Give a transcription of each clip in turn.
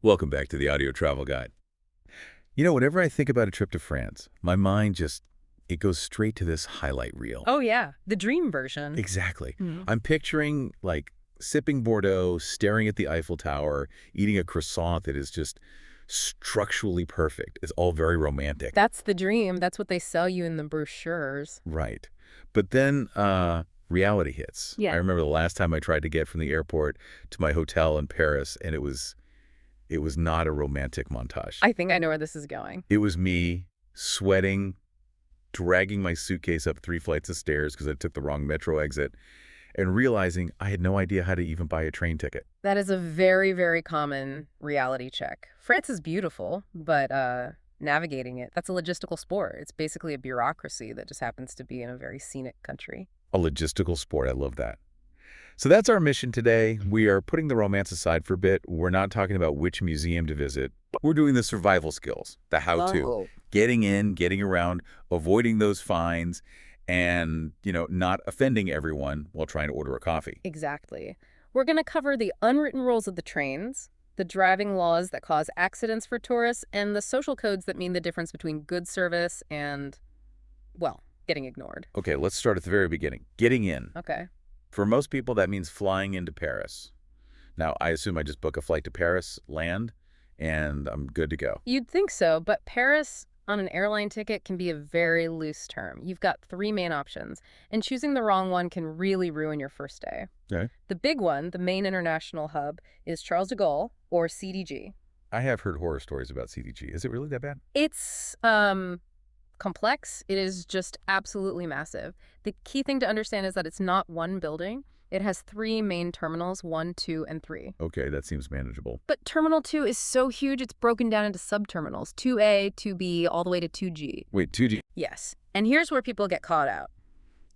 Welcome back to the Audio Travel Guide. Whenever I think about a trip to France, my mind it goes straight to this highlight reel. Oh, yeah. The dream version. Exactly. Mhm. I'm picturing, sipping Bordeaux, staring at the Eiffel Tower, eating a croissant that is just structurally perfect. It's all very romantic. That's the dream. That's what they sell you in the brochures. Right. But then reality hits. Yeah. I remember the last time I tried to get from the airport to my hotel in Paris, and it was not a romantic montage. I think I know where this is going. It was me sweating, dragging my suitcase up 3 flights of stairs because I took the wrong metro exit, and realizing I had no idea how to even buy a train ticket. That is a very, very common reality check. France is beautiful, but navigating it, that's a logistical sport. It's basically a bureaucracy that just happens to be in a very scenic country. A logistical sport. I love that. So that's our mission today. We are putting the romance aside for a bit. We're not talking about which museum to visit. We're doing the survival skills, the how-to. Oh. Getting in, getting around, avoiding those fines, and, not offending everyone while trying to order a coffee. Exactly. We're going to cover the unwritten rules of the trains, the driving laws that cause accidents for tourists, and the social codes that mean the difference between good service and, well, getting ignored. Okay, let's start at the very beginning. Getting in. Okay. For most people, that means flying into Paris. Now, I assume I just book a flight to Paris, land, and I'm good to go. You'd think so, but Paris on an airline ticket can be a very loose term. You've got 3 main options, and choosing the wrong one can really ruin your first day. Okay. The big one, the main international hub, is Charles de Gaulle, or CDG. I have heard horror stories about CDG. Is it really that bad? It's complex. It is just absolutely massive. The key thing to understand is that it's not one building. It has 3 main terminals, 1, 2, and 3. Okay, that seems manageable. But Terminal 2 is so huge, it's broken down into subterminals, 2A, 2B, all the way to 2G. Wait, 2G? Yes. And here's where people get caught out.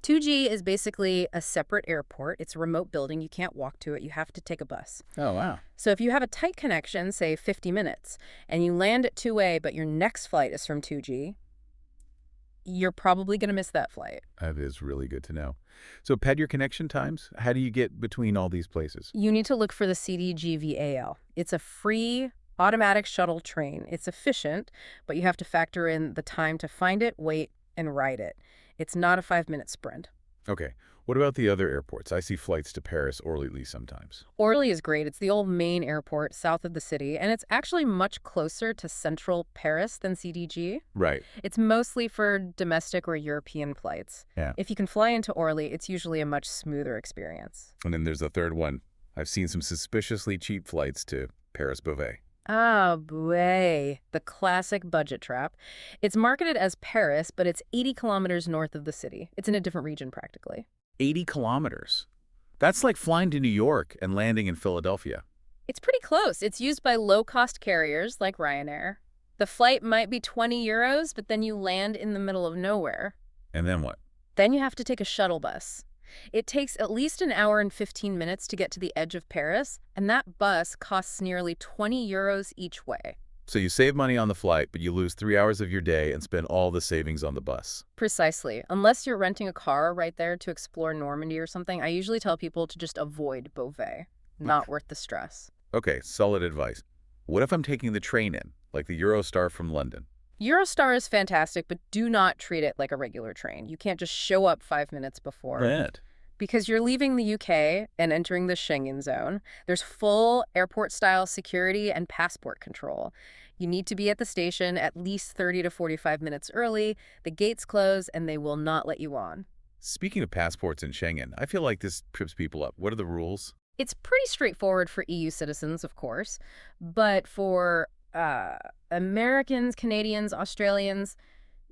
2G is basically a separate airport. It's a remote building. You can't walk to it. You have to take a bus. Oh, wow. So if you have a tight connection, say 50 minutes, and you land at 2A, but your next flight is from 2G, you're probably going to miss that flight. That is really good to know. So pad your connection times. How do you get between all these places? You need to look for the CDGVAL. It's a free automatic shuttle train. It's efficient, but you have to factor in the time to find it, wait, and ride it. It's not a 5-minute sprint. Okay. What about the other airports? I see flights to Paris, Orly sometimes. Orly is great. It's the old main airport south of the city, and it's actually much closer to central Paris than CDG. Right. It's mostly for domestic or European flights. Yeah. If you can fly into Orly, it's usually a much smoother experience. And then there's a third one. I've seen some suspiciously cheap flights to Paris Beauvais. Ah, Beauvais, the classic budget trap. It's marketed as Paris, but it's 80 kilometers north of the city. It's in a different region practically. 80 kilometers. That's like flying to New York and landing in Philadelphia. It's pretty close. It's used by low-cost carriers like Ryanair. The flight might be 20 euros, but then you land in the middle of nowhere. And then what? Then you have to take a shuttle bus. It takes at least an hour and 15 minutes to get to the edge of Paris, and that bus costs nearly 20 euros each way. So you save money on the flight, but you lose 3 hours of your day and spend all the savings on the bus. Precisely. Unless you're renting a car right there to explore Normandy or something, I usually tell people to just avoid Beauvais. Not worth the stress. Okay, solid advice. What if I'm taking the train in, like the Eurostar from London? Eurostar is fantastic, but do not treat it like a regular train. You can't just show up 5 minutes before. Right. Because you're leaving the UK and entering the Schengen zone. There's full airport-style security and passport control. You need to be at the station at least 30 to 45 minutes early. The gates close, and they will not let you on. Speaking of passports and Schengen, I feel like this trips people up. What are the rules? It's pretty straightforward for EU citizens, of course, but for Americans, Canadians, Australians,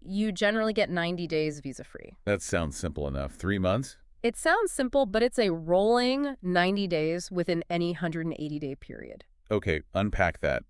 you generally get 90 days visa-free. That sounds simple enough. 3 months? It sounds simple, but it's a rolling 90 days within any 180-day period. Okay, unpack that.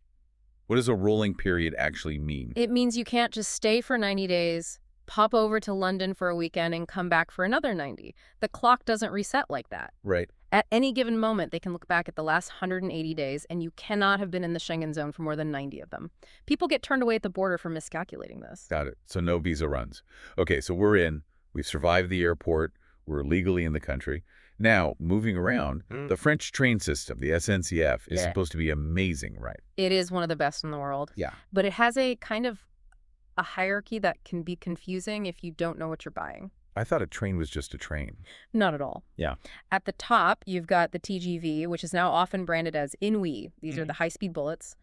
What does a rolling period actually mean? It means you can't just stay for 90 days, pop over to London for a weekend, and come back for another 90. The clock doesn't reset like that. Right. At any given moment, they can look back at the last 180 days, and you cannot have been in the Schengen zone for more than 90 of them. People get turned away at the border for miscalculating this. Got it. So no visa runs. Okay, so we're in. We've survived the airport. We're legally in the country. Now, moving around, the French train system, the SNCF, is Yeah. supposed to be amazing, right? It is one of the best in the world. Yeah. But it has a kind of a hierarchy that can be confusing if you don't know what you're buying. I thought a train was just a train. Not at all. Yeah. At the top, you've got the TGV, which is now often branded as INOUI. These are the high-speed bullets.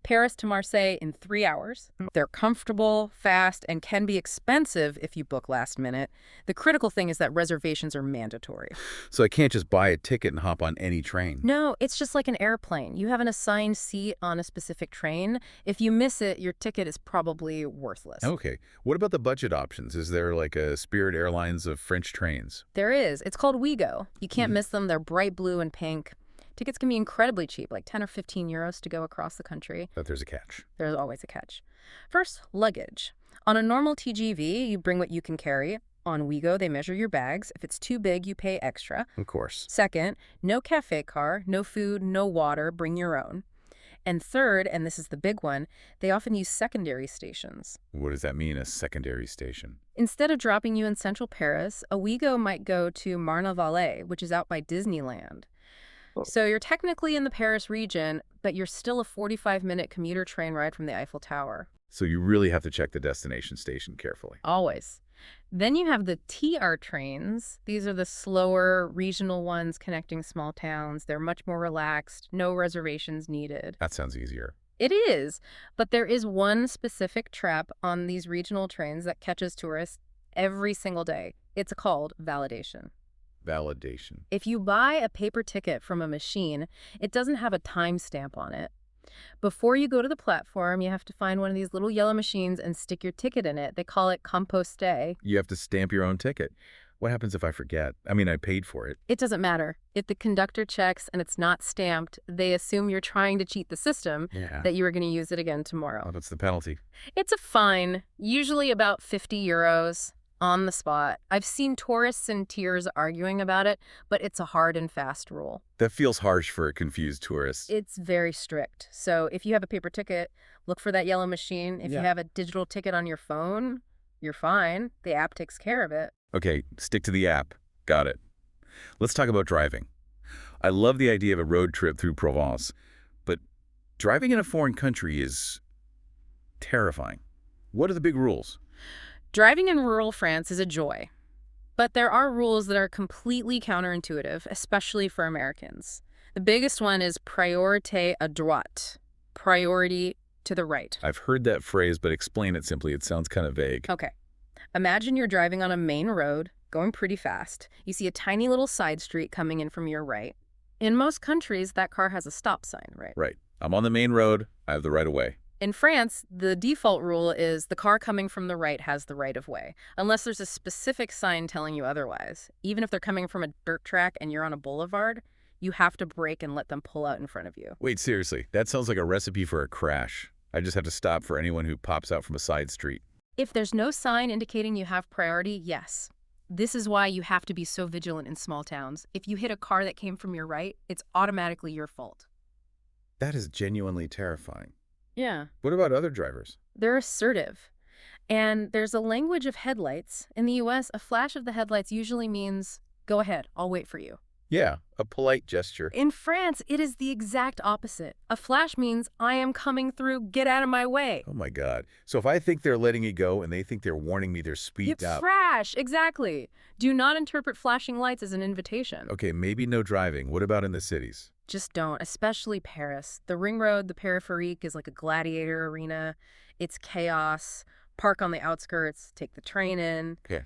Paris to Marseille in 3 hours. They're comfortable, fast, and can be expensive if you book last minute. The critical thing is that reservations are mandatory. So I can't just buy a ticket and hop on any train. No, it's just like an airplane. You have an assigned seat on a specific train. If you miss it, your ticket is probably worthless. Okay. What about the budget options? Is there like a Spirit Airlines of French trains? There is. It's called OUIGO. You can't miss them. They're bright blue and pink. Tickets can be incredibly cheap, like 10 or 15 euros to go across the country. But there's a catch. There's always a catch. First, luggage. On a normal TGV, you bring what you can carry. On OUIGO, they measure your bags. If it's too big, you pay extra. Of course. Second, no cafe car, no food, no water, bring your own. And third, and this is the big one, they often use secondary stations. What does that mean, a secondary station? Instead of dropping you in central Paris, a OUIGO might go to Marne-la-Vallée, which is out by Disneyland. So you're technically in the Paris region, but you're still a 45-minute commuter train ride from the Eiffel Tower. So you really have to check the destination station carefully. Always. Then you have the TR trains. These are the slower regional ones connecting small towns. They're much more relaxed, no reservations needed. That sounds easier. It is, but there is one specific trap on these regional trains that catches tourists every single day. It's called validation. Validation. If you buy a paper ticket from a machine, it doesn't have a timestamp on it. Before you go to the platform, you have to find one of these little yellow machines and stick your ticket in it. They call it Compostage. You have to stamp your own ticket. What happens if I forget? I mean, I paid for it. It doesn't matter. If the conductor checks and it's not stamped, they assume you're trying to cheat the system, that you are going to use it again tomorrow. What's the penalty? It's a fine, usually about 50 euros. On the spot. I've seen tourists in tears arguing about it, but it's a hard and fast rule. That feels harsh for a confused tourist. It's very strict. So if you have a paper ticket, look for that yellow machine. If you have a digital ticket on your phone, you're fine. The app takes care of it. Okay, stick to the app. Got it. Let's talk about driving. I love the idea of a road trip through Provence, but driving in a foreign country is terrifying. What are the big rules? Driving in rural France is a joy, but there are rules that are completely counterintuitive, especially for Americans. The biggest one is priorité à droite, priority to the right. I've heard that phrase, but explain it simply. It sounds kind of vague. Okay. Imagine you're driving on a main road, going pretty fast. You see a tiny little side street coming in from your right. In most countries, that car has a stop sign, right? Right. I'm on the main road. I have the right of way. In France, the default rule is the car coming from the right has the right of way, unless there's a specific sign telling you otherwise. Even if they're coming from a dirt track and you're on a boulevard, you have to brake and let them pull out in front of you. Wait, seriously, that sounds like a recipe for a crash. I just have to stop for anyone who pops out from a side street. If there's no sign indicating you have priority, yes. This is why you have to be so vigilant in small towns. If you hit a car that came from your right, it's automatically your fault. That is genuinely terrifying. Yeah. What about other drivers? They're assertive. And there's a language of headlights. In the US, a flash of the headlights usually means, go ahead, I'll wait for you. Yeah, a polite gesture. In France, it is the exact opposite. A flash means, I am coming through, get out of my way. Oh my God. So if I think they're letting me go and they think they're warning me they're speeded up. Crash, exactly. Do not interpret flashing lights as an invitation. Okay, maybe no driving. What about in the cities? Just don't, especially Paris. The ring road, the périphérique, is like a gladiator arena. It's chaos. Park on the outskirts, take the train in. Okay.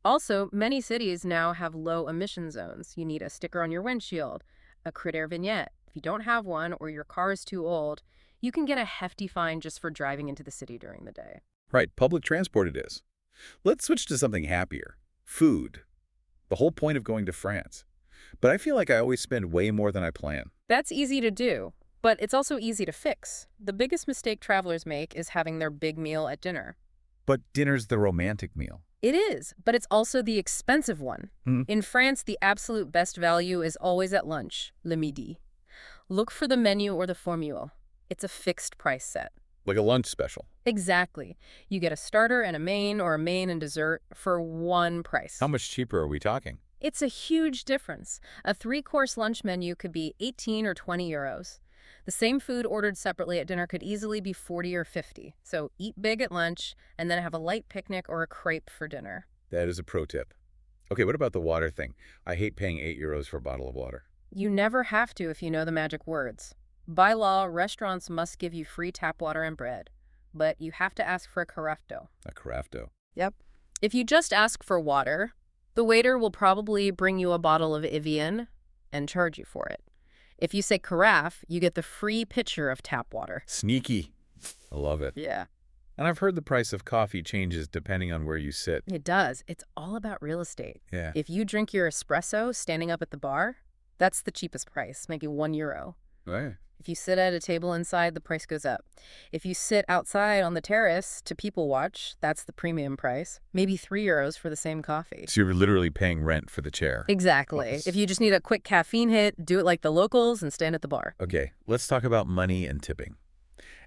Also, many cities now have low-emission zones. You need a sticker on your windshield, a critère vignette. If you don't have one or your car is too old, you can get a hefty fine just for driving into the city during the day. Right, public transport it is. Let's switch to something happier. Food. The whole point of going to France. But I feel like I always spend way more than I plan. That's easy to do, but it's also easy to fix. The biggest mistake travelers make is having their big meal at dinner. But dinner's the romantic meal. It is, but it's also the expensive one. In France, the absolute best value is always at lunch, le midi. Look for the menu or the formule. It's a fixed price set. Like a lunch special. Exactly. You get a starter and a main, or a main and dessert for one price. How much cheaper are we talking? It's a huge difference. A 3-course lunch menu could be 18 or 20 euros. The same food ordered separately at dinner could easily be 40 or 50. So eat big at lunch and then have a light picnic or a crepe for dinner. That is a pro tip. Okay, what about the water thing? I hate paying 8 euros for a bottle of water. You never have to if you know the magic words. By law, restaurants must give you free tap water and bread. But you have to ask for a carafe. A carafe. Yep. If you just ask for water, the waiter will probably bring you a bottle of Evian and charge you for it. If you say carafe, you get the free pitcher of tap water. Sneaky. I love it. Yeah. And I've heard the price of coffee changes depending on where you sit. It does. It's all about real estate. Yeah. If you drink your espresso standing up at the bar, that's the cheapest price, maybe €1. Right. If you sit at a table inside, the price goes up. If you sit outside on the terrace to people watch, that's the premium price. Maybe €3 for the same coffee. So you're literally paying rent for the chair. Exactly. Nice. If you just need a quick caffeine hit, do it like the locals and stand at the bar. Okay, let's talk about money and tipping.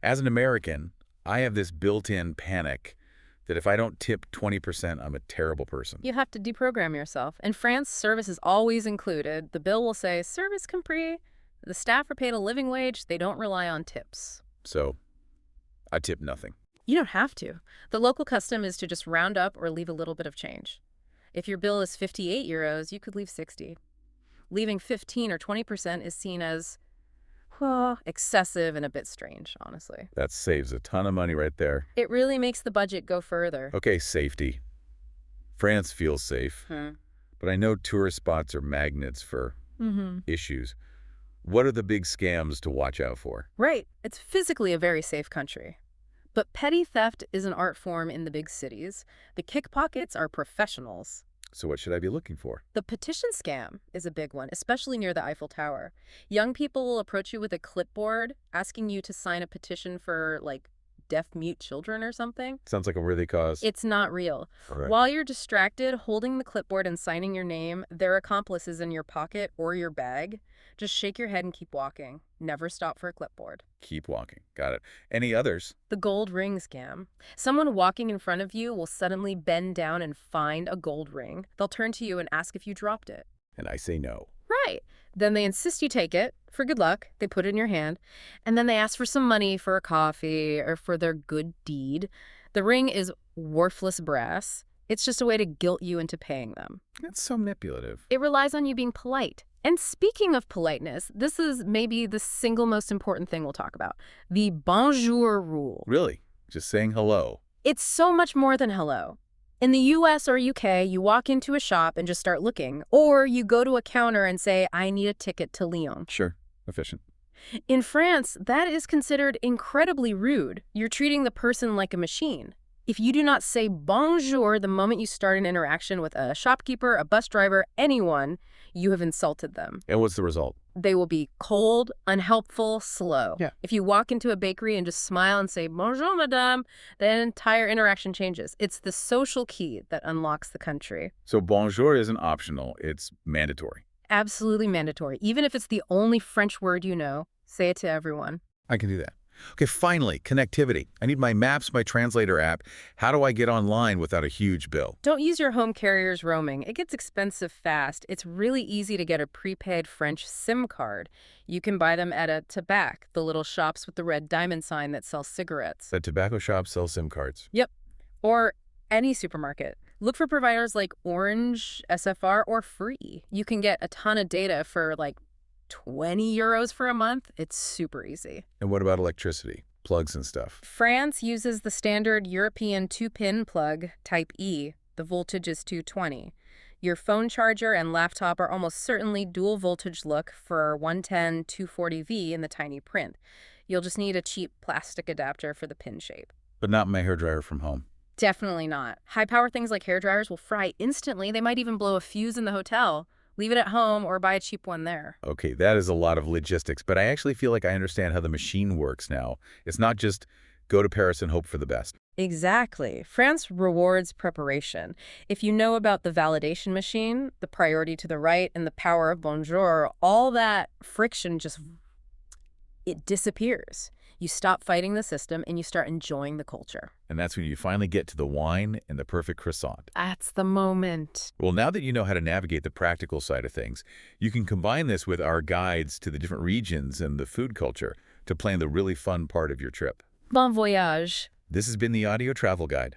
As an American, I have this built-in panic that if I don't tip 20%, I'm a terrible person. You have to deprogram yourself. In France, service is always included. The bill will say, service compris. The staff are paid a living wage. They don't rely on tips. So I tip nothing. You don't have to. The local custom is to just round up or leave a little bit of change. If your bill is 58 euros, you could leave 60. Leaving 15 or 20% is seen as, well, excessive and a bit strange, honestly. That saves a ton of money right there. It really makes the budget go further. Okay, safety. France feels safe, but I know tourist spots are magnets for issues. What are the big scams to watch out for? Right. It's physically a very safe country. But petty theft is an art form in the big cities. The pickpockets are professionals. So what should I be looking for? The petition scam is a big one, especially near the Eiffel Tower. Young people will approach you with a clipboard asking you to sign a petition for, like, deaf-mute children or something. Sounds like a worthy cause. It's not real. Right. While you're distracted, holding the clipboard and signing your name, their accomplice is in your pocket or your bag. Just shake your head and keep walking. Never stop for a clipboard. Keep walking. Got it. Any others? The gold ring scam. Someone walking in front of you will suddenly bend down and find a gold ring. They'll turn to you and ask if you dropped it. And I say no. Right. Then they insist you take it for good luck. They put it in your hand. And then they ask for some money for a coffee or for their good deed. The ring is worthless brass. It's just a way to guilt you into paying them. That's so manipulative. It relies on you being polite. And speaking of politeness, this is maybe the single most important thing we'll talk about. The bonjour rule. Really? Just saying hello. It's so much more than hello. In the US or UK, you walk into a shop and just start looking. Or you go to a counter and say, I need a ticket to Lyon. Sure. Efficient. In France, that is considered incredibly rude. You're treating the person like a machine. If you do not say bonjour the moment you start an interaction with a shopkeeper, a bus driver, anyone, you have insulted them. And what's the result? They will be cold, unhelpful, slow. Yeah. If you walk into a bakery and just smile and say, bonjour, madame, the entire interaction changes. It's the social key that unlocks the country. So bonjour isn't optional. It's mandatory. Absolutely mandatory. Even if it's the only French word you know, say it to everyone. I can do that. Okay, finally, connectivity. I need my Maps, my translator app. How do I get online without a huge bill? Don't use your home carrier's roaming. It gets expensive fast. It's really easy to get a prepaid French SIM card. You can buy them at a Tabac, the little shops with the red diamond sign that sell cigarettes. The tobacco shop sells SIM cards. Yep. Or any supermarket. Look for providers like Orange, SFR, or Free. You can get a ton of data for like 20 euros for a month. It's super easy. And what about electricity? Plugs and stuff? France uses the standard European 2-pin plug, Type E. The voltage is 220. Your phone charger and laptop are almost certainly dual voltage look for 110 240V in the tiny print. You'll just need a cheap plastic adapter for the pin shape. But not my hairdryer from home. Definitely not. High-power things like hairdryers will fry instantly. They might even blow a fuse in the hotel. Leave it at home or buy a cheap one there. Okay, that is a lot of logistics, but I actually feel like I understand how the machine works now. It's not just go to Paris and hope for the best. Exactly. France rewards preparation. If you know about the validation machine, the priority to the right, and the power of bonjour, all that friction just, it disappears. You stop fighting the system and you start enjoying the culture. And that's when you finally get to the wine and the perfect croissant. That's the moment. Well, now that you know how to navigate the practical side of things, you can combine this with our guides to the different regions and the food culture to plan the really fun part of your trip. Bon voyage. This has been the Audio Travel Guide.